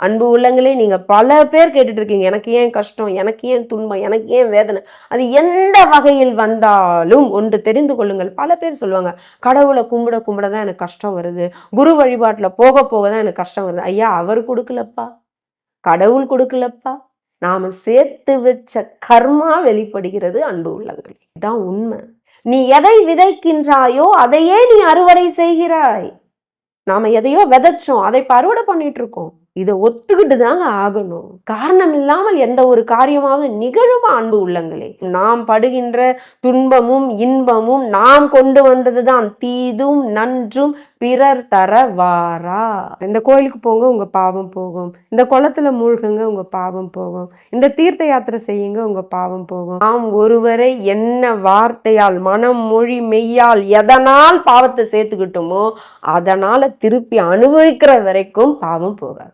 அன்பு உள்ளங்களே, நீங்க பல பேர் கேட்டுட்டு இருக்கீங்க, எனக்கு ஏன் கஷ்டம், எனக்கு ஏன் துன்பம், எனக்கு ஏன் வேதனை, அது எந்த வகையில் வந்தாலும் ஒன்று தெரிந்து கொள்ளுங்கள். பல பேர் சொல்லுவாங்க, கடவுளை கும்பிட கும்பிட தான் எனக்கு கஷ்டம் வருது, குரு வழிபாட்டில் போக போக தான் எனக்கு கஷ்டம் வருது. ஐயா, அவர் கொடுக்கலப்பா, கடவுள் கொடுக்கலப்பா, நாம சேர்த்து வச்ச கர்மா வெளிப்படுகிறது அன்பு உள்ளங்களே. இதுதான் உண்மை. நீ எதை விதைக்கின்றாயோ அதையே நீ அறுவடை செய்கிறாய். நாம எதையோ விதைச்சோம், அதை அறுவடை பண்ணிட்டு இருக்கோம். இதை ஒத்துக்கிட்டு தாங்க ஆகணும். காரணம் இல்லாமல் எந்த ஒரு காரியமாவது நிகழுமா அன்பு உள்ளங்களே? நாம் படுகின்ற துன்பமும் இன்பமும் நாம் கொண்டு வந்ததுதான். தீதும் நன்றும் பிறர் தர வாரா. இந்த கோயிலுக்கு போங்க, உங்க பாவம் போகும். இந்த குளத்துல மூழ்குங்க, உங்க பாவம் போகும். இந்த தீர்த்த யாத்திரை செய்யுங்க, உங்க பாவம் போகும். நாம் ஒருவரை என்ன வார்த்தையால், மனம், மொழி, மெய்யால் எதனால் பாவத்தை சேர்த்துக்கிட்டோமோ அதனால திருப்பி அனுபவிக்கிற வரைக்கும் பாவம் போகாது.